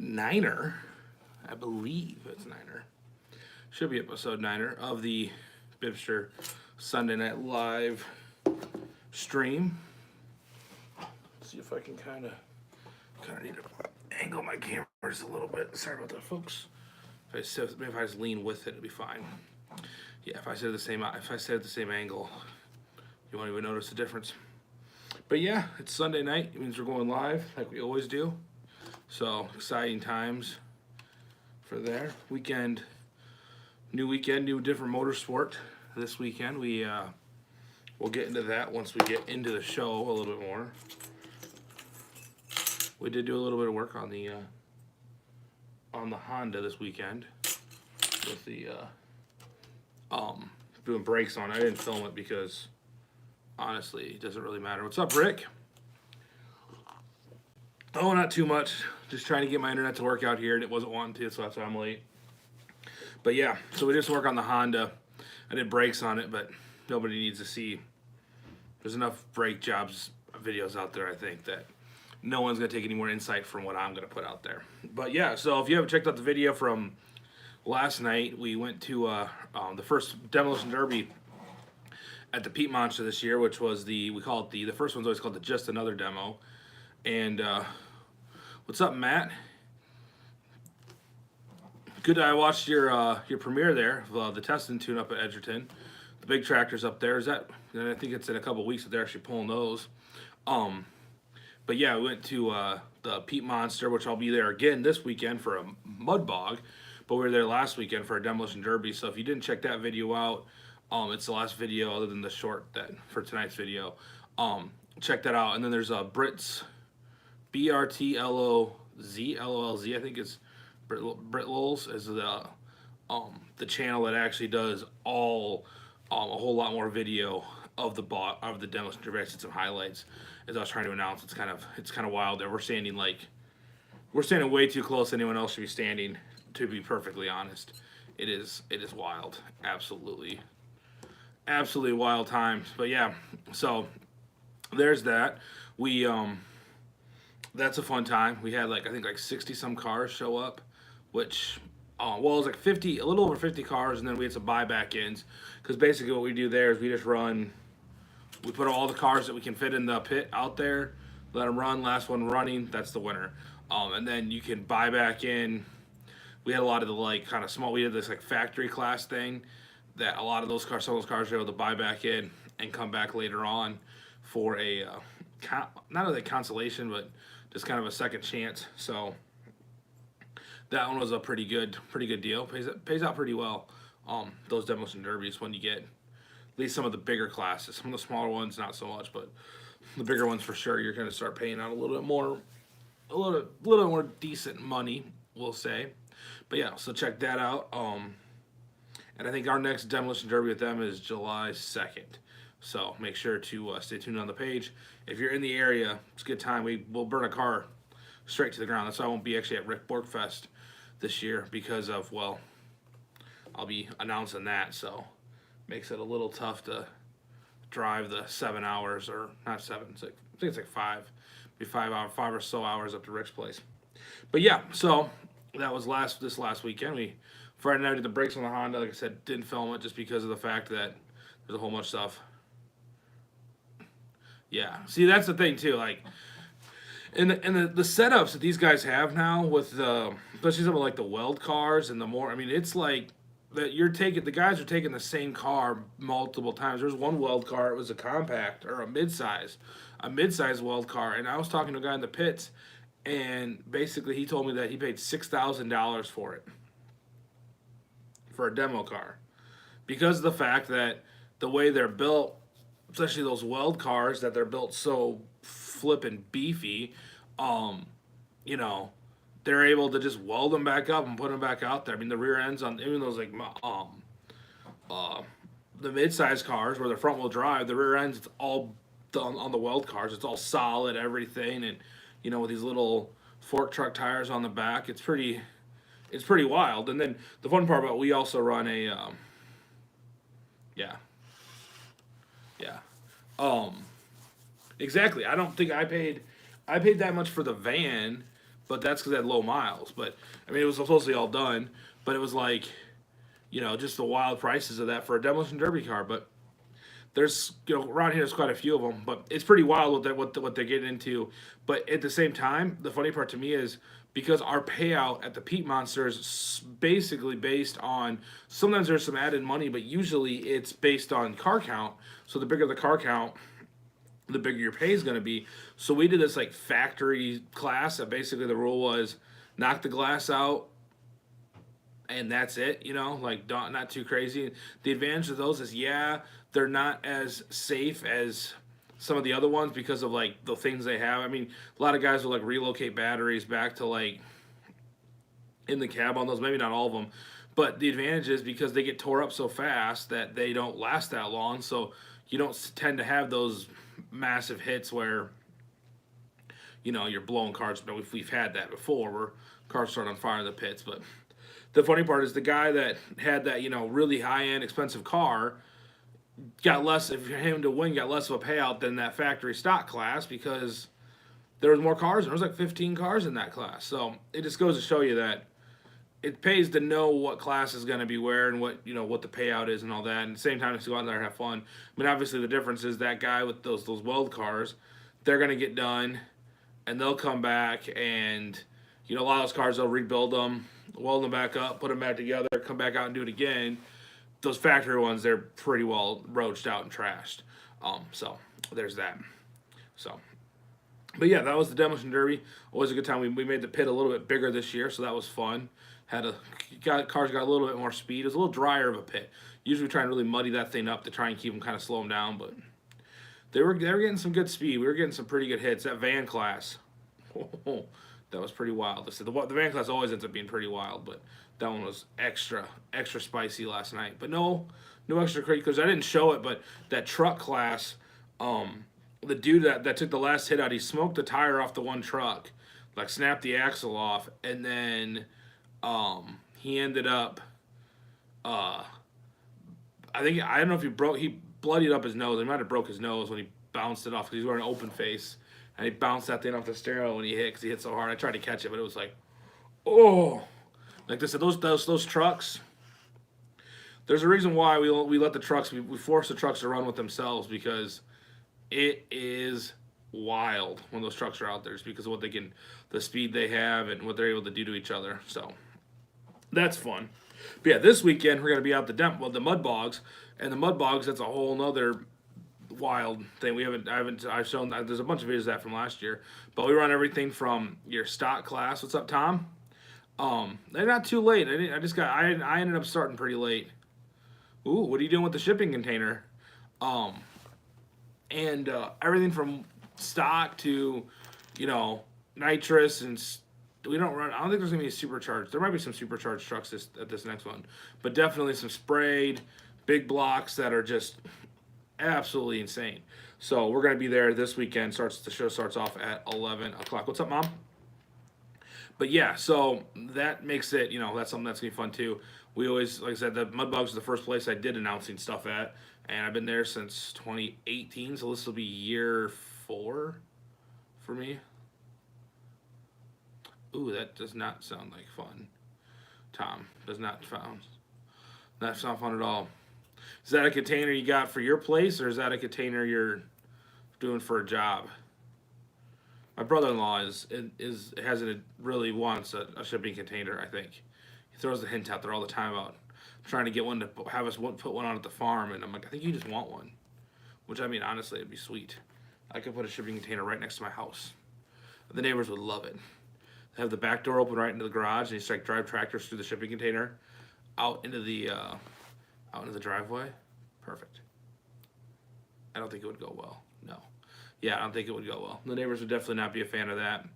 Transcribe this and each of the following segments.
9er. I believe it's 9er. Should be episode 9er of the Bibster Sunday Night Live stream. Let's see if I can kind of need to angle my cameras a little bit. Sorry about that, folks. Maybe if I just lean with it, it'll be fine. Yeah, if I sit at the same angle, you won't even notice the difference. But yeah, it's Sunday night. It means we're going live like we always do. So exciting times for there. New weekend, new different motorsport this weekend. We'll get into that once we get into the show a little bit more. We did do a little bit of work on the Honda this weekend with the doing brakes on. I didn't film it because honestly it doesn't really matter. What's up, Rick? Oh, not too much. Just trying to get my internet to work out here, and it wasn't wanting to, so that's why I'm late. But yeah, so we just work on the Honda. I did brakes on it, but nobody needs to see. There's enough brake jobs videos out there, I think, that no one's going to take any more insight from what I'm going to put out there. But yeah, so if you haven't checked out the video from last night, we went to the first Demolition Derby at the Pete Monster this year, which was the first one's always called the Just Another Demo. And what's up, Matt? Good. I watched your premiere there, the testing tune up at Edgerton. The big tractor's up there. I think it's in a couple weeks that they're actually pulling those. But yeah, we went to the Pete Monster, which I'll be there again this weekend for a mud bog. But we were there last weekend for a Demolition Derby. So if you didn't check that video out, it's the last video other than the short for tonight's video. Check that out. And then there's Brit's BRTLOZ, LOLZ, I think it's Brit Lols is the channel that actually does a whole lot more video of the Demolition Derby. I did some highlights as I was trying to announce. It's kind of wild there. We're standing way too close. Anyone else should be standing. To be perfectly honest, it is wild. Absolutely wild times. But yeah, so there's that. That's a fun time. We had I think 60 some cars show up, which it was like 50, a little over 50 cars, and then we had some buyback ins, because basically what we do there is we put all the cars that we can fit in the pit out there, let them run, last one running, that's the winner. And then you can buy back in. We had a lot of the kind of small, we did this factory class thing that some of those cars were able to buy back in and come back later on for a, not really a consolation, but just kind of a second chance. So that one was a pretty good deal. Pays out pretty well. Those Demolition Derbies, when you get at least some of the bigger classes. Some of the smaller ones, not so much, but the bigger ones for sure. You're going to start paying out a little bit more decent money, we'll say. But yeah, so check that out. And I think our next Demolition Derby with them is July 2nd. So make sure to stay tuned on the page. If you're in the area, it's a good time. We'll burn a car straight to the ground. That's why I won't be actually at Rick Borkfest this year, because of, well, I'll be announcing that. So makes it a little tough to drive the 7 hours, or not 7. I think it's 5. Be 5 or so hours up to Rick's place. But yeah, so that was this last weekend. Friday night did the brakes on the Honda. Like I said, didn't film it just because of the fact that there's a whole bunch of stuff. Yeah, see, that's the thing too. And the setups that these guys have now with especially some of the weld cars and the more. I mean, it's that the guys are taking the same car multiple times. There's one weld car. It was a compact or a mid-size weld car, and I was talking to a guy in the pits, and basically he told me that he paid $6,000 for it, for a demo car, because of the fact that the way they're built, especially those weld cars, that they're built so flippin' beefy, they're able to just weld them back up and put them back out there. I mean, the rear ends on even those the mid-size cars where they're front-wheel drive, the rear ends, it's all done on the weld cars. It's all solid, everything, and with these little fork truck tires on the back, it's pretty wild. And then the fun part about, we also run a exactly. I don't think I paid that much for the van, but that's because it had low miles. But I mean, it was supposedly all done, but it was like, just the wild prices of that for a demolition derby car. But there's around here there's quite a few of them, but it's pretty wild what they're getting into. But at the same time, the funny part to me is because our payout at the Peak Monster is basically based on, sometimes there's some added money, but usually it's based on car count. So the bigger the car count, the bigger your pay is going to be. So we did this like factory class that basically the rule was knock the glass out and that's it, like not too crazy. The advantage of those is, yeah, they're not as safe as some of the other ones because of like the things they have. I mean, a lot of guys will like relocate batteries back to like in the cab on those, maybe not all of them, but the advantage is because they get tore up so fast that they don't last that long. So you don't tend to have those massive hits where you're blowing cars. But we've had that before where cars start on fire in the pits. But the funny part is the guy that had that really high end expensive car got less, if him to win, got less of a payout than that factory stock class because there was more cars. There was like 15 cars in that class. So it just goes to show you that it pays to know what class is going to be where and what what the payout is and all that. And at the same time, to go out there and have fun. I mean, obviously the difference is that guy with those weld cars, they're going to get done, and they'll come back and a lot of those cars they'll rebuild them, weld them back up, put them back together, come back out and do it again. Those factory ones, they're pretty well roached out and trashed. So there's that. So. But yeah, that was the demolition derby. Always a good time. We made the pit a little bit bigger this year, so that was fun. Cars got a little bit more speed. It was a little drier of a pit. Usually we try and really muddy that thing up to try and keep them kind of slow them down, but they were getting some good speed. We were getting some pretty good hits. That van class, that was pretty wild. The van class always ends up being pretty wild, but that one was extra spicy last night. But no extra crazy because I didn't show it, but that truck class, the dude that took the last hit out, he smoked the tire off the one truck, like snapped the axle off, and then he ended up I don't know if he bloodied up his nose. He might have broke his nose when he bounced it off because he was wearing an open face, and he bounced that thing off the steering wheel when he hit because he hit so hard. I tried to catch it, but it was like, oh, like I said, those trucks. There's a reason why we let the trucks, we force the trucks to run with themselves because it is wild when those trucks are out there, just because of the speed they have and what they're able to do to each other. So that's fun. But yeah, this weekend we're gonna be out the mud bogs, and the mud bogs, that's a whole nother wild thing. I've shown, there's a bunch of videos of that from last year, but we run everything from your stock class. What's up, Tom? They're not too late. I ended up starting pretty late. Ooh, what are you doing with the shipping container? And everything from stock to, nitrous, and we don't run. I don't think there's gonna be a supercharged. There might be some supercharged trucks at this next one, but definitely some sprayed big blocks that are just absolutely insane. So we're gonna be there this weekend. The show starts off at 11 o'clock. What's up, Mom? But yeah, so that makes it, that's something that's gonna be fun too. We always, like I said, the Mud Bugs is the first place I did announcing stuff at, and I've been there since 2018, so this will be year 4 for me. Ooh, that does not sound like fun. Tom, does not sound fun at all. Is that a container you got for your place, or is that a container you're doing for a job? My brother-in-law really wants a shipping container, I think. He throws the hint out there all the time about trying to get one to have us put one on at the farm, and I'm like, I think you just want one. Which, I mean, honestly, it'd be sweet. I could put a shipping container right next to my house. The neighbors would love it. Have the back door open right into the garage, and you just drive tractors through the shipping container out into the driveway. Perfect. I don't think it would go well. No. Yeah, I don't think it would go well. The neighbors would definitely not be a fan of that.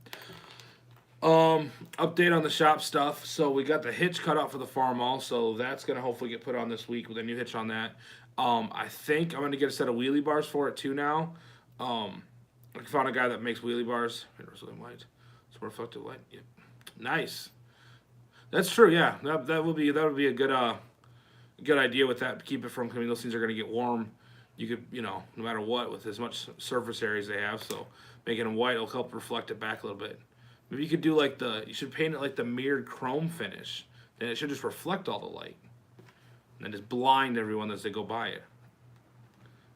Update on the shop stuff. So we got the hitch cut out for the farm all, so that's gonna hopefully get put on this week with a new hitch on that. I think I'm gonna get a set of wheelie bars for it too now. I found a guy that makes wheelie bars. White. It's more reflective light. Yep. Nice. That's true. Yeah, that would be a good idea with that. Keep it from. I mean, those things are gonna get warm. You could, no matter what, with as much surface area as they have. So making them white will help reflect it back a little bit. Maybe you could do like you should paint it like the mirrored chrome finish. Then it should just reflect all the light. And then just blind everyone as they go by it.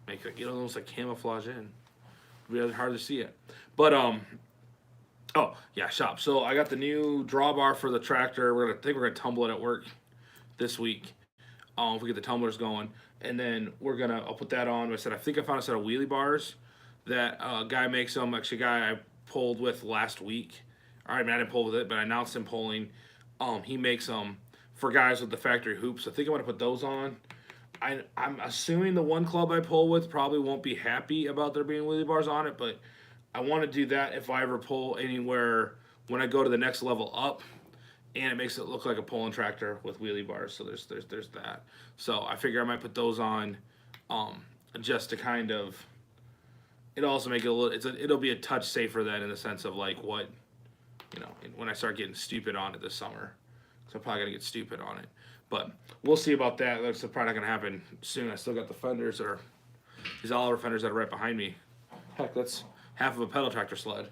Make it, almost like camouflage in. It'd be really hard to see it. But, oh, yeah, shop. So I got the new drawbar for the tractor. I think we're going to tumble it at work this week. If we get the tumblers going. And then I'll put that on. I think I found a set of wheelie bars that guy makes them. Actually, a guy I pulled with last week. I didn't pull with it, but I announced him pulling. He makes them for guys with the factory hoops. I think I'm going to put those on. I'm assuming the one club I pull with probably won't be happy about there being wheelie bars on it, but I want to do that if I ever pull anywhere when I go to the next level up, and it makes it look like a pulling tractor with wheelie bars. So there's that. So I figure I might put those on, just to kind of. It'll also make it a little. It'll be a touch safer then in the sense of like what, when I start getting stupid on it this summer. So I'm probably gonna get stupid on it. But we'll see about that. That's probably not going to happen soon. I still got the fenders these Oliver fenders that are right behind me. Heck, that's half of a pedal tractor sled.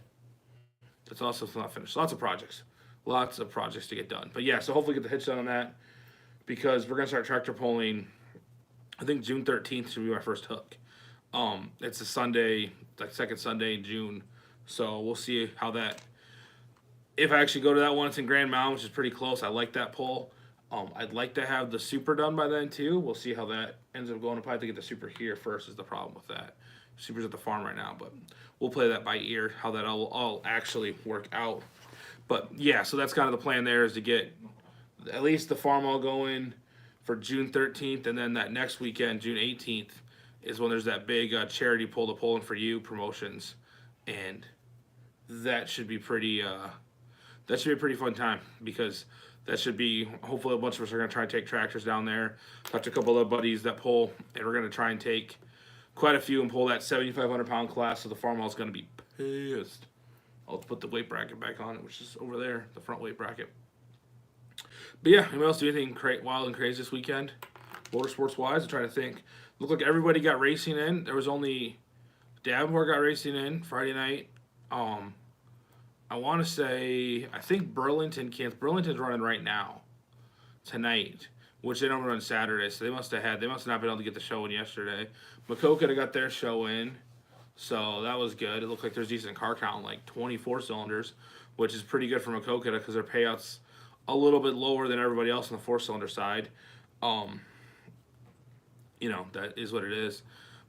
That's also not finished. Lots of projects to get done. But yeah, so hopefully get the hitch done on that because we're going to start tractor pulling. I think June 13th should be my first hook. It's a Sunday, like second Sunday in June. So we'll see how that. If I actually go to that one, it's in Grand Mountain, which is pretty close. I like that pull. I'd like to have the super done by then too. We'll see how that ends up going. I'll probably have to get the super here first is the problem with that. Super's at the farm right now, but we'll play that by ear, how that all actually work out. But yeah, so that's kind of the plan there is to get at least the farm all going for June 13th, and then that next weekend, June 18th, is when there's that big charity pull, the Pulling for You promotions, and that should be pretty fun time because that should be, hopefully a bunch of us are going to try and take tractors down there. Talked to a couple of buddies that pull, and we're going to try and take quite a few and pull that 7,500 pound class, so the farmhouse is going to be pissed. I'll put the weight bracket back on it, which is over there, the front weight bracket. But yeah, anyone else do anything wild and crazy this weekend? Motorsports-wise, I'm trying to think. Looked like everybody got racing in. There was only Davenport got racing in Friday night. I want to say, I think Burlington's running right now, tonight, which they don't run Saturday, so they must not been able to get the show in yesterday. Maquoketa got their show in, so that was good. It looked like there's decent car count, like 24 cylinders, which is pretty good for Maquoketa because their payout's a little bit lower than everybody else on the 4-cylinder side. That is what it is.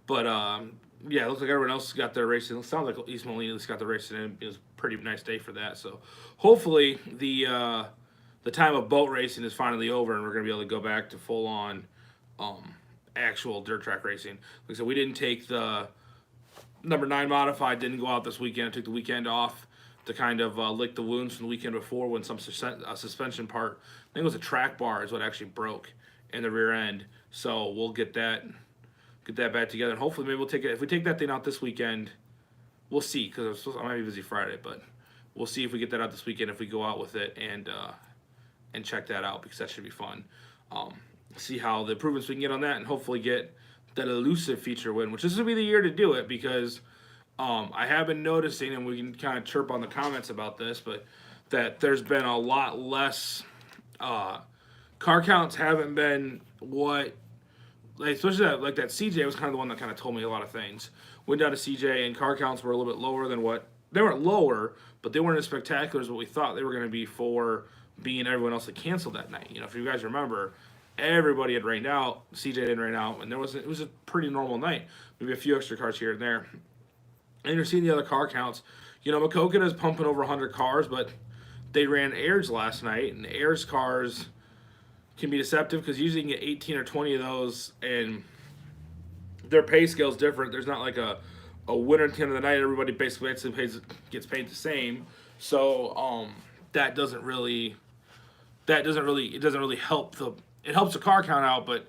But, yeah, it looks like everyone else got their racing. It sounds like East Moline at least got the racing in. It was a pretty nice day for that. So hopefully the time of boat racing is finally over and we're going to be able to go back to full-on actual dirt track racing. Like I said, we didn't take the number 9 modified, didn't go out this weekend. I took the weekend off to kind of lick the wounds from the weekend before when some suspension part, I think it was a track bar is what actually broke in the rear end. So we'll get that back together, and hopefully maybe we'll take it. If we take that thing out this weekend, we'll see because I might be busy Friday, but we'll see if we get that out this weekend. If we go out with it and check that out because that should be fun. See how the improvements we can get on that, and hopefully get that elusive feature win, which this will be the year to do it because I have been noticing, and we can kind of chirp on the comments about this, but that there's been a lot less car counts haven't been what. Especially that CJ was kind of the one that kind of told me a lot of things. Went down to CJ and car counts were a little bit lower than what they weren't lower, but they weren't as spectacular as what we thought they were going to be for being everyone else that canceled that night. If you guys remember, everybody had rained out. CJ didn't rain out, and it was a pretty normal night. Maybe a few extra cars here and there. And you're seeing the other car counts. Maquoketa is pumping over 100 cars, but they ran Airs last night, and Airs cars can be deceptive because usually you can get 18 or 20 of those, and their pay scale is different. There's not like a winner at the end of the night. Everybody basically gets paid the same. So it doesn't really help it helps the car count out, but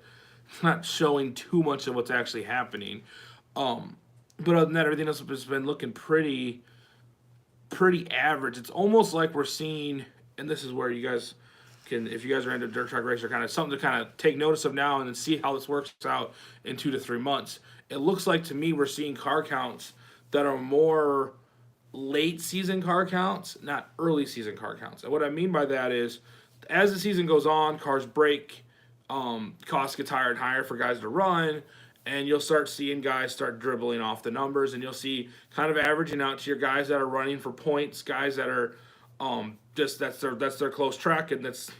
it's not showing too much of what's actually happening. But other than that, everything else has been looking pretty average. It's almost like we're seeing, and this is where you guys can, if you guys are into dirt track racer, kind of something to kind of take notice of now and then see how this works out in 2 to 3 months. It looks like to me we're seeing car counts that are more late season car counts, not early season car counts. And what I mean by that is, as the season goes on, cars break, costs get higher and higher for guys to run, and you'll start seeing guys start dribbling off the numbers, and you'll see kind of averaging out to your guys that are running for points, guys that are just that's their close track, and that's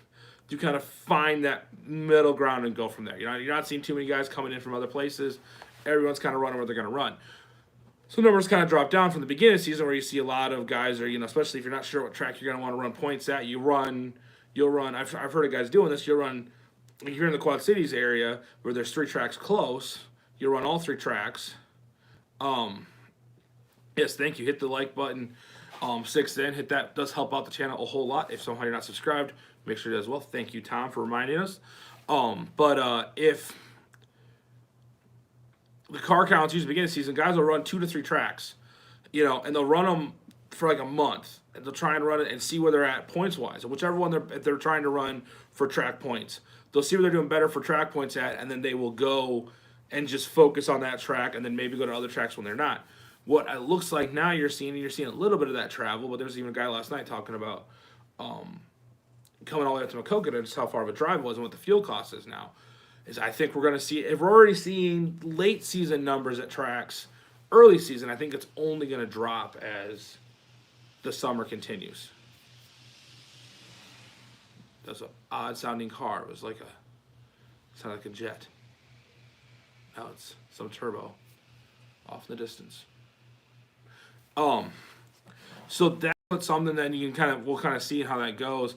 you kind of find that middle ground and go from there. You're not seeing too many guys coming in from other places. Everyone's kind of running where they're going to run. So numbers kind of drop down from the beginning of the season where you see a lot of guys are, especially if you're not sure what track you're going to want to run points at, you'll run, I've heard of guys doing this, you'll run, if you're in the Quad Cities area where there's 3 tracks close, you'll run all 3 tracks. Yes, thank you. Hit the like button. 6 in, hit that. Does help out the channel a whole lot. If somehow you're not subscribed, make sure you do as well. Thank you, Tom, for reminding us. But if the car counts usually begin the season, guys will run 2 to 3 tracks, and they'll run them for like a month, and they'll try and run it and see where they're at points wise, and whichever one they're trying to run for track points, they'll see where they're doing better for track points at, and then they will go and just focus on that track, and then maybe go to other tracks when they're not. What it looks like now you're seeing a little bit of that travel, but there was even a guy last night talking about coming all the way up to Macoka and just how far of a drive it was and what the fuel cost is now. I think we're going to see, if we're already seeing late season numbers at tracks, early season, I think it's only going to drop as the summer continues. That's an odd sounding car. It sounded like a jet. Now it's some turbo off in the distance. So that's something that we'll kind of see how that goes.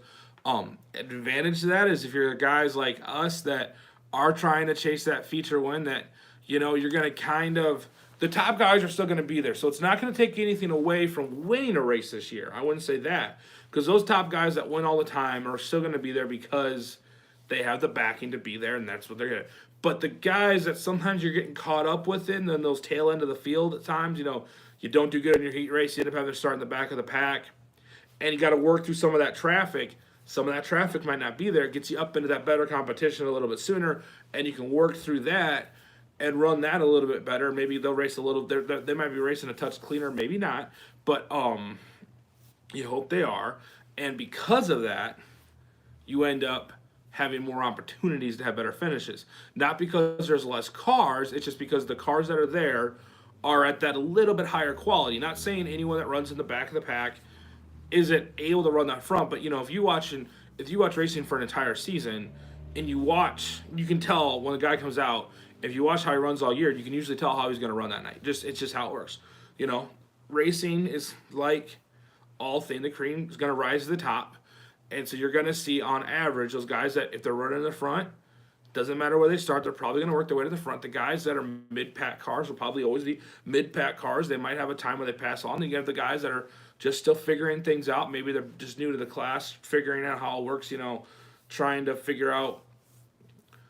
Advantage to that is if you're guys like us that are trying to chase that feature win, that you're going to the top guys are still going to be there. So it's not going to take anything away from winning a race this year. I wouldn't say that, because those top guys that win all the time are still going to be there because they have the backing to be there, and that's what they're going to. But the guys that sometimes you're getting caught up with in those tail end of the field at times, you don't do good in your heat race, you end up having to start in the back of the pack, and you got to work through some of that traffic. Some of that traffic might not be there. It gets you up into that better competition a little bit sooner, and you can work through that and run that a little bit better. Maybe they'll race a little. They might be racing a touch cleaner, maybe not, but you hope they are. And because of that, you end up having more opportunities to have better finishes. Not because there's less cars, it's just because the cars that are there are at that a little bit higher quality. Not saying anyone that runs in the back of the pack isn't able to run that front, but if you watch racing for an entire season and you can tell when the guy comes out. If you watch how he runs all year, you can usually tell how he's going to run that night. It's just how it works. Racing is like all thing. The cream is going to rise to the top, and so you're going to see on average those guys that if they're running in the front, doesn't matter where they start, they're probably going to work their way to the front. The guys that are mid-pack cars will probably always be mid-pack cars. They might have a time where they pass on. Then you have the guys that are just still figuring things out. Maybe they're just new to the class, figuring out how it works. Trying to figure out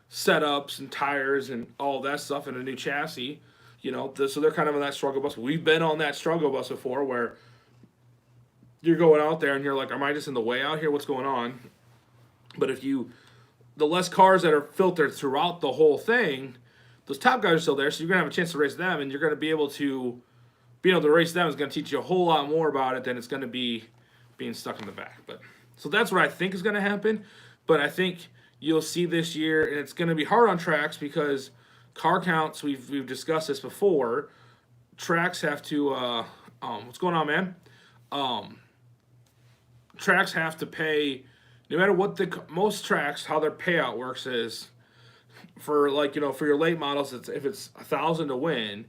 setups and tires and all that stuff in a new chassis, so they're kind of on that struggle bus. We've been on that struggle bus before where you're going out there and you're like, am I just in the way out here? What's going on? But the less cars that are filtered throughout the whole thing, those top guys are still there, so you're going to have a chance to race them, and you're going to be able to race them is going to teach you a whole lot more about it than it's going to be being stuck in the back. So that's what I think is going to happen, but I think you'll see this year, and it's going to be hard on tracks because car counts, we've discussed this before, tracks have to, what's going on, man? Tracks have to pay, no matter what most tracks, how their payout works is, for for your late models, if it's 1,000 to win,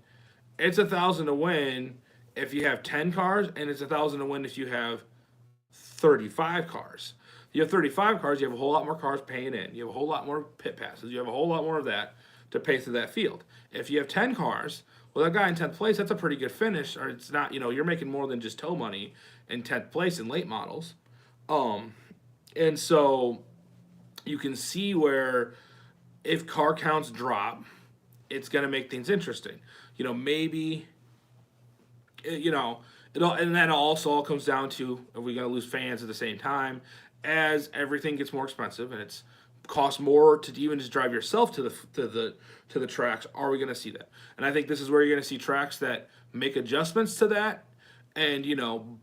it's 1,000 to win if you have 10 cars, and it's 1,000 to win if you have 35 cars. You have 35 cars, you have a whole lot more cars paying in. You have a whole lot more pit passes. You have a whole lot more of that to pay through that field. If you have 10 cars, well, that guy in 10th place, that's a pretty good finish. Or it's not, you're making more than just tow money in 10th place in late models. And so you can see where if car counts drop, it's going to make things interesting. Maybe, and then also all comes down to, are we going to lose fans at the same time? As everything gets more expensive and it's costs more to even just drive yourself to the tracks, are we going to see that? And I think this is where you're going to see tracks that make adjustments to that and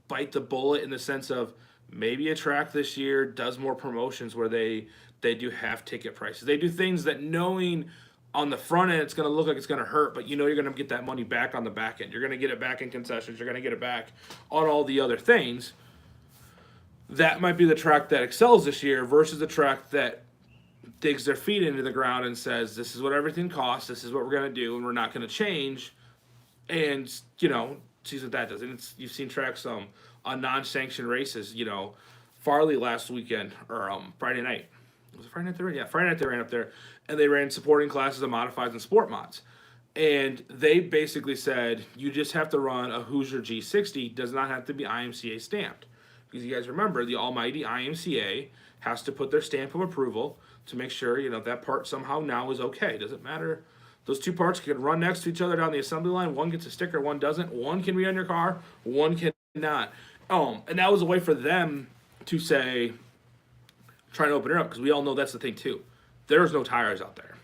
bite the bullet in the sense of maybe a track this year does more promotions where they do half ticket prices. They do things that knowing on the front end it's going to look like it's going to hurt, but you're going to get that money back on the back end. You're going to get it back in concessions. You're going to get it back on all the other things. That might be the track that excels this year versus the track that digs their feet into the ground and says, this is what everything costs, this is what we're going to do, and we're not going to change. And, sees what that does. And you've seen tracks on non-sanctioned races, Farley last weekend, or Friday night. Was it Friday night they ran? Yeah, Friday night they ran up there, and they ran supporting classes of modifieds and sport mods. And they basically said, you just have to run a Hoosier G60, does not have to be IMCA stamped. Because you guys remember, the almighty IMCA has to put their stamp of approval to make sure, that part somehow now is okay. Doesn't matter. Those two parts can run next to each other down the assembly line. One gets a sticker, one doesn't. One can be on your car, one cannot. And that was a way for them to say, trying to open it up, because we all know that's the thing too. There's no tires out there.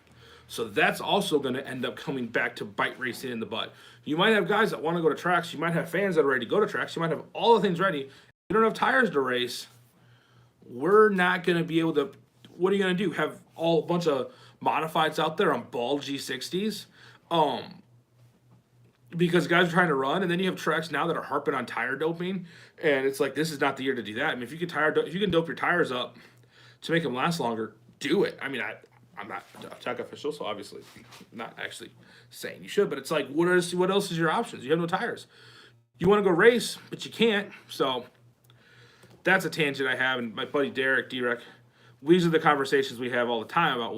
So that's also going to end up coming back to bite racing in the butt. You might have guys that want to go to tracks. You might have fans that are ready to go to tracks. You might have all the things ready. You don't have tires to race. We're not going to be able to. What are you going to do? Have a bunch of modifieds out there on bald G60s? Because guys are trying to run, and then you have tracks now that are harping on tire doping, and it's like, this is not the year to do that. I mean, if you can dope your tires up to make them last longer, do it. I mean, I'm not a tech official, so obviously I'm not actually saying you should, but it's like, what else is your options? You have no tires. You want to go race, but you can't. So that's a tangent I have, and my buddy Derek, D-Rec, these are the conversations we have all the time about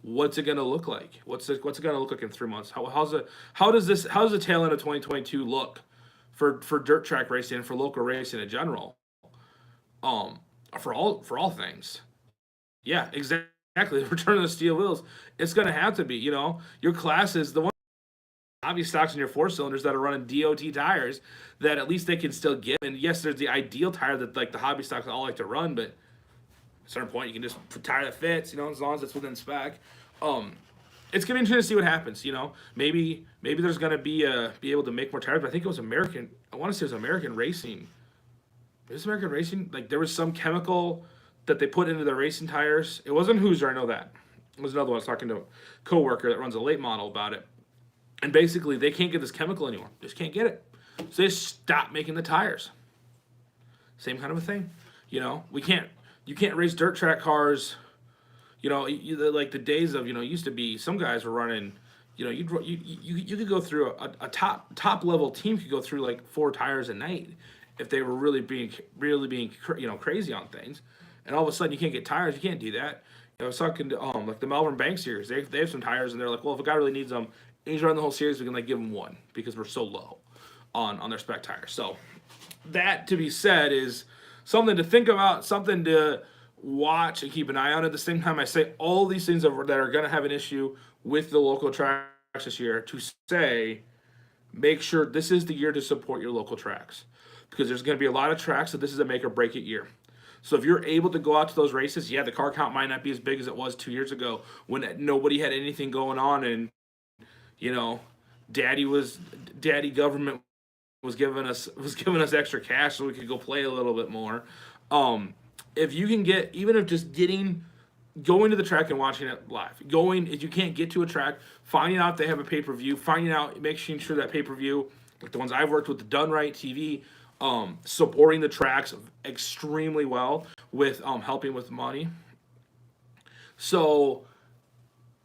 what's it going to look like? What's it going to look like in 3 months? How does the tail end of 2022 look for dirt track racing and for local racing in general? For all things. Yeah, exactly. The return of the steel wheels. It's going to have to be, your classes, the one hobby stocks in your 4-cylinders that are running DOT tires that at least they can still get. And yes, there's the ideal tire that like the hobby stocks all like to run, but at a certain point you can just put a tire that fits, as long as it's within spec. It's gonna be interesting to see what happens. Maybe there's gonna be able to make more tires. But I think it was American. I want to say it was American Racing. Is American Racing? Like there was some chemical that they put into the racing tires. It wasn't Hoosier, I know that. It was another one. I was talking to a coworker that runs a late model about it. And basically, they can't get this chemical anymore. They just can't get it. So they stop making the tires. Same kind of a thing. You can't race dirt track cars. Like the days of, used to be some guys were running, you could go through a top level team could go through like 4 tires a night if they were really being crazy on things. And all of a sudden you can't get tires. You can't do that. I was talking to like the Melbourne Bank series. They have some tires and they're like, well, if a guy really needs them, and he's running the whole series, we can give him one because we're so low on their spec tires. So that, to be said, is something to think about, something to watch and keep an eye on. At the same time, I say all these things that are going to have an issue with the local tracks this year to say, make sure this is the year to support your local tracks, because there's going to be a lot of tracks that this is a make or break it year. So if you're able to go out to those races, yeah, the car count might not be as big as it was 2 years ago when nobody had anything going on and daddy government was giving us extra cash so we could go play a little bit more. If you can get, even if just going to the track and watching it live, if you can't get to a track, finding out if they have a pay-per-view, making sure that pay-per-view, like the ones I've worked with, the Done Right TV, supporting the tracks extremely well with helping with money. So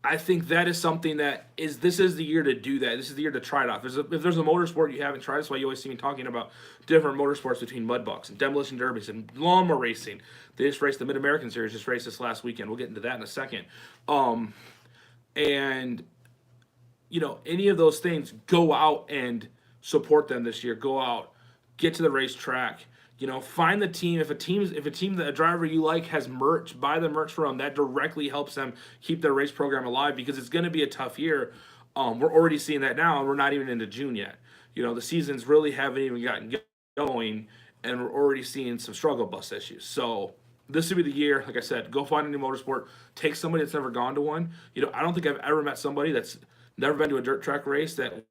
I think that is something this is the year to do that. This is the year to try it out. If there's a motorsport you haven't tried, that's why you always see me talking about different motorsports between mud bucks and demolition derbies and lawnmower racing. They just raced the Mid-American Series, just raced this last weekend. We'll get into that in a second. And any of those things, go out and support them this year. Go out, get to the racetrack. Find the team. If a team that a driver you like has merch, buy the merch from them. That directly helps them keep their race program alive, because it's going to be a tough year. We're already seeing that now, and we're not even into June yet. The seasons really haven't even gotten going, and we're already seeing some struggle bus issues. So this would be the year, like I said, go find a new motorsport. Take somebody that's never gone to one. I don't think I've ever met somebody that's never been to a dirt track race that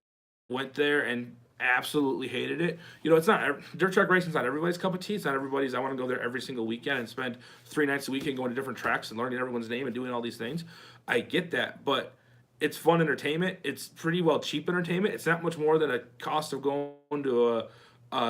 went there and absolutely hated it. It's not dirt track racing's not everybody's cup of tea. It's not everybody's. I want to go there every single weekend and spend 3 nights a weekend going to different tracks and learning everyone's name and doing all these things. I get that, but it's fun entertainment. It's pretty well cheap entertainment. It's not much more than a cost of going to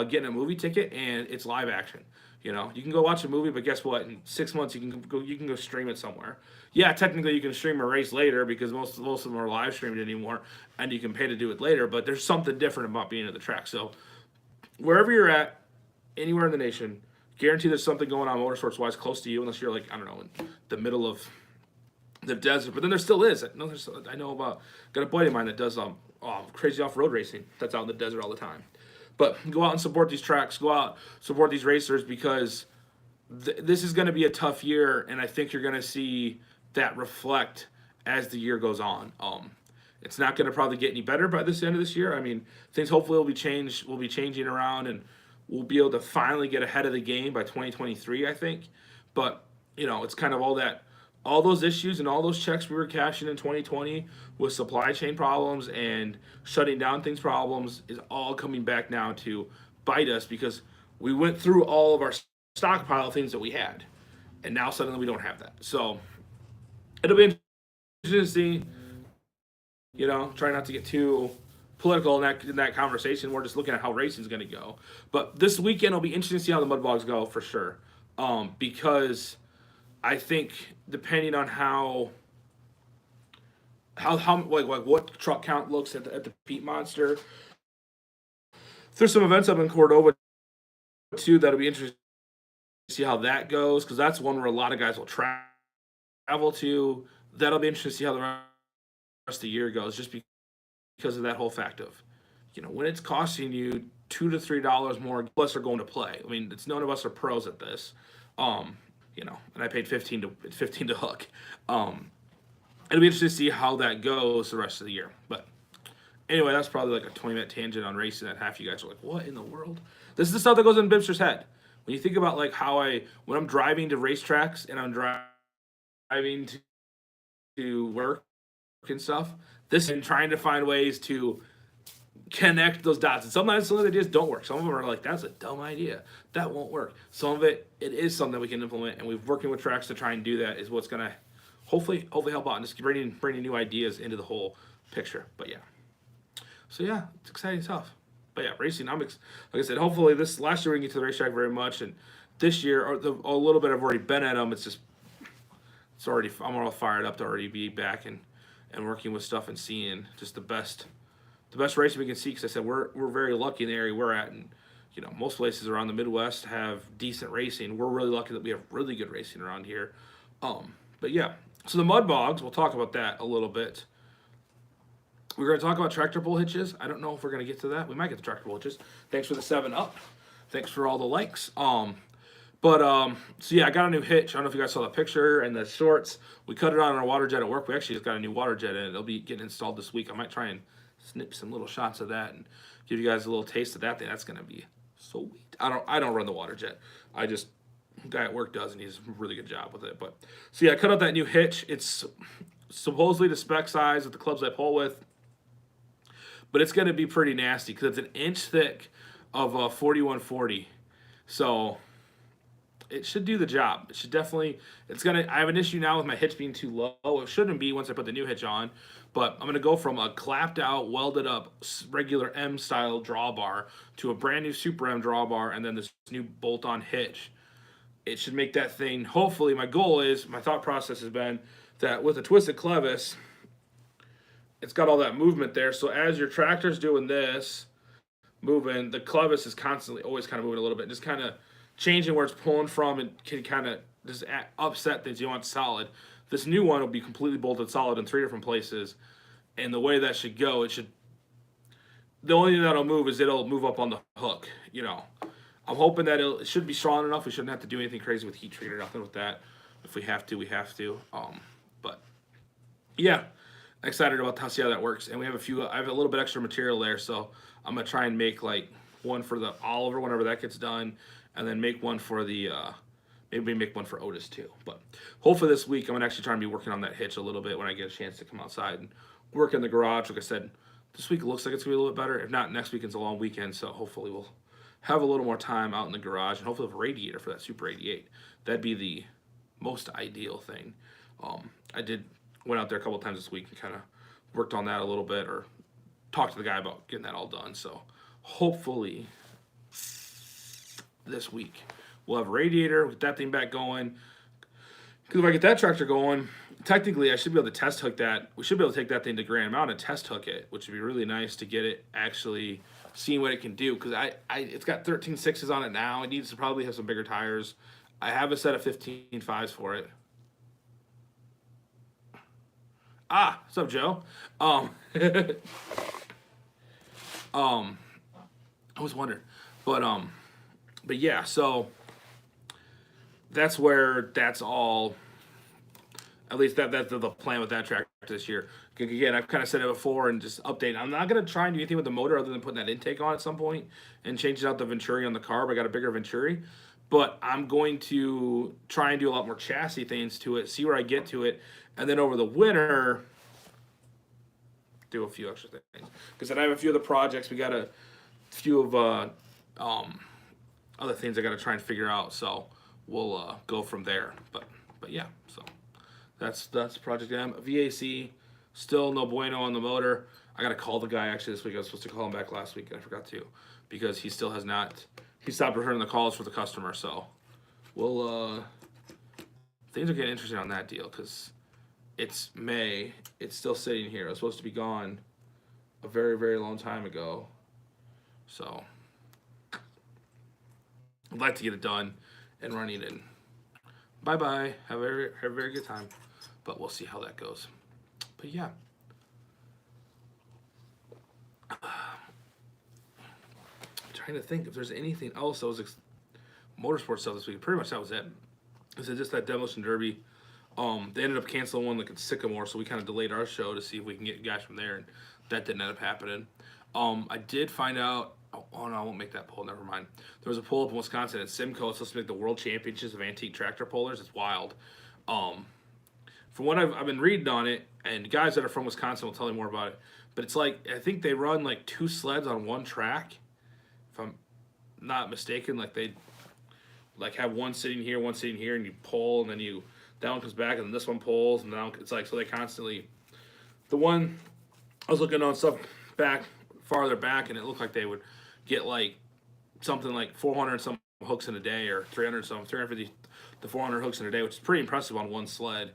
getting a movie ticket, and it's live action. You can go watch a movie, but guess what? In 6 months, you can go stream it somewhere. Yeah, technically you can stream a race later because most of them are live streamed anymore, and you can pay to do it later. But there's something different about being at the track. So wherever you're at, anywhere in the nation, guarantee there's something going on motorsports wise close to you, unless you're like, I don't know, in the middle of the desert. But then there still is. I know about, got a buddy of mine that does crazy off road racing. That's out in the desert all the time. But go out and support these tracks. Go out, support these racers, because this is going to be a tough year, and I think you're going to see that reflect as the year goes on. It's not going to probably get any better by this end of this year. I mean, things hopefully will be changing around, and we'll be able to finally get ahead of the game by 2023, I think. But it's kind of all those issues and all those checks we were cashing in 2020 with supply chain problems and shutting down things problems is all coming back now to bite us, because we went through all of our stockpile of things that we had, and now suddenly we don't have that. So it'll be interesting to see, try not to get too political in that conversation. We're just looking at how racing's going to go. But this weekend will be interesting to see how the mud bogs go for sure, because I think depending on how what truck count looks at the Pete Monster, there's some events up in Cordova too that'll be interesting to see how that goes, because that's one where a lot of guys will travel to. That'll be interesting to see how the rest of the year goes, just because of that whole fact of, when it's costing you $2 to $3 more, plus are going to play. I mean, it's none of us are pros at this. And I paid 15 to hook. It'll be interesting to see how that goes the rest of the year. But anyway, that's probably like a 20-minute tangent on racing that half you guys are like, what in the world? This is the stuff that goes in BIBSTER'S head. When you think about like when I'm driving to racetracks and I'm driving to work and stuff, and trying to find ways to connect those dots. And sometimes some of the ideas don't work. Some of them are like, that's a dumb idea. That won't work. Some of it is something that we can implement, and we're working with tracks to try and do that is what's going to hopefully help out and just bringing new ideas into the whole picture. But yeah. So yeah, it's exciting stuff. But yeah, racing, like I said, hopefully this last year we didn't get to the racetrack very much, and this year, a little bit I've already been at them. I'm all fired up to already be back and working with stuff and seeing just the best racing we can see, because I said we're very lucky in the area we're at, and most places around the Midwest have decent racing. We're really lucky that we have really good racing around here. But yeah, so the mud bogs, we'll talk about that a little bit. We're going to talk about tractor pull hitches. I don't know if we're going to get to that. We might get to tractor pull hitches. Thanks for the 7-up. Thanks for all the likes. So yeah, I got a new hitch. I don't know if you guys saw the picture and the shorts. We cut it on our water jet at work. We actually just got a new water jet in. It'll be getting installed this week. I might try and snip some little shots of that and give you guys a little taste of that thing. That's gonna be sweet. I don't run the water jet. The guy at work does, and he's a really good job with it. But so yeah, I cut out that new hitch. It's supposedly the spec size with the clubs I pull with, but it's gonna be pretty nasty because it's an inch thick of 4140. So it should do the job. It should definitely. I have an issue now with my hitch being too low. It shouldn't be once I put the new hitch on. But I'm going to go from a clapped out, welded up, regular M style drawbar to a brand new Super M drawbar, and then this new bolt on hitch. It should make that thing, hopefully, my thought process has been that with a twisted clevis, it's got all that movement there. So as your tractor's doing this, moving, the clevis is always kind of moving a little bit, just kind of changing where it's pulling from, and can kind of just upset things. You want solid. This new one will be completely bolted solid in 3 different places, and the way that should go, the only thing that'll move is it'll move up on the hook. I'm hoping that it should be strong enough. We shouldn't have to do anything crazy with heat treat or nothing with that. If we have to, we have to. But yeah, excited about see how that works. And I have a little bit extra material there, so I'm gonna try and make like one for the Oliver whenever that gets done, and then make one for the. Maybe make one for Otis too. But hopefully this week I'm going to actually try and be working on that hitch a little bit when I get a chance to come outside and work in the garage. Like I said, this week looks like it's going to be a little bit better. If not, next weekend's a long weekend, so hopefully we'll have a little more time out in the garage and hopefully have a radiator for that Super 88. That'd be the most ideal thing. I went out there a couple times this week and kind of worked on that a little bit or talked to the guy about getting that all done. So hopefully this week we'll have a radiator, get that thing back going. Because if I get that tractor going, technically I should be able to test hook that. We should be able to take that thing to Grand Mountain and test hook it, which would be really nice to get it actually seeing what it can do. Because it's got 13.6s on it now. It needs to probably have some bigger tires. I have a set of 15.5s for it. What's up, Joe? I was wondering, but yeah, so that's all. At least that's the plan with that tractor this year. Again, I've kind of said it before and just update. I'm not gonna try and do anything with the motor other than putting that intake on at some point and changing out the Venturi on the carb. I got a bigger Venturi, but I'm going to try and do a lot more chassis things to it, see where I get to it, and then over the winter do a few extra things. Because then I have a few other projects. We got a few of other things I got to try and figure out. So we'll go from there. But yeah, so that's Project M. VAC, still no bueno on the motor. I got to call the guy actually this week. I was supposed to call him back last week and I forgot to, because he still has not. He stopped returning the calls for the customer. So we'll things are getting interesting on that deal because it's May. It's still sitting here. It was supposed to be gone a very, very long time ago. So I'd like to get it done and running in. Bye-bye. Have a very good time. But we'll see how that goes. But yeah. I'm trying to think if there's anything else that was motorsport stuff this week. Pretty much that was it. Is it just that Demolition Derby? They ended up canceling one like at Sycamore, so we kind of delayed our show to see if we can get guys from there, and that didn't end up happening. I did find out. Oh no, I won't make that poll. Never mind. There was a poll up in Wisconsin at Simcoe. It's supposed to make the World Championships of Antique Tractor Pullers. It's wild. From what I've been reading on it, and guys that are from Wisconsin will tell you more about it. But it's like I think they run like 2 sleds on one track, if I'm not mistaken. Like they have one sitting here, and you pull, and then that one comes back, and then this one pulls, and then it's like so they constantly. The one I was looking on stuff farther back, and it looked like they would get like something like 400 some hooks in a day, or 350 to 400 hooks in a day, which is pretty impressive on one sled.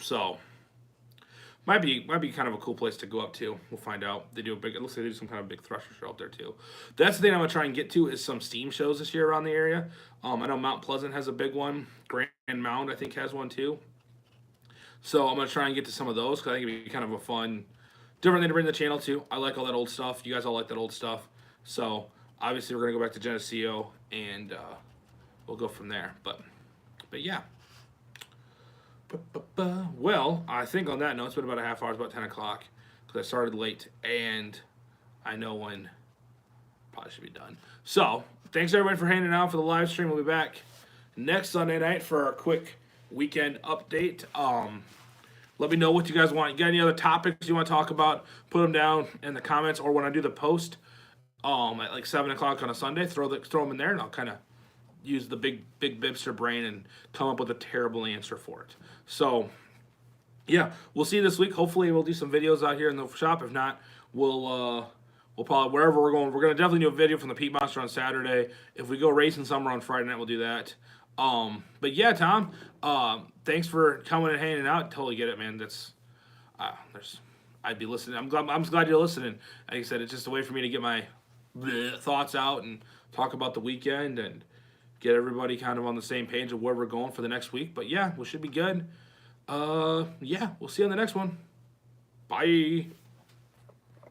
So might be kind of a cool place to go up to. We'll find out. It looks like they do some kind of big thresher show up there too. That's the thing I'm gonna try and get to is some steam shows this year around the area. I know Mount Pleasant has a big one. Grand Mound I think has one too. So I'm gonna try and get to some of those because I think it'd be kind of a fun, different thing to bring to the channel too. I like all that old stuff. You guys all like that old stuff. So obviously we're gonna go back to Geneseo and we'll go from there. But yeah. Well, I think on that note, it's been about a half hour. It's about 10 o'clock because I started late, and I know when probably should be done. So, thanks everybody for hanging out for the live stream. We'll be back next Sunday night for our quick weekend update. Let me know what you guys want. You got any other topics you want to talk about? Put them down in the comments, or when I do the post at like 7 o'clock on a Sunday, throw them in there, and I'll kind of use the big Bibster brain and come up with a terrible answer for it. So, yeah, we'll see you this week. Hopefully, we'll do some videos out here in the shop. If not, we'll probably, wherever we're going, we're going to definitely do a video from the Peat Monster on Saturday. If we go racing somewhere on Friday night, we'll do that. But yeah, Tom, thanks for coming and hanging out. Totally get it, man. I'd be listening. I'm glad you're listening. Like I said, it's just a way for me to get my thoughts out and talk about the weekend and get everybody kind of on the same page of where we're going for the next week. But yeah, we should be good. Yeah, we'll see you on the next one. Bye.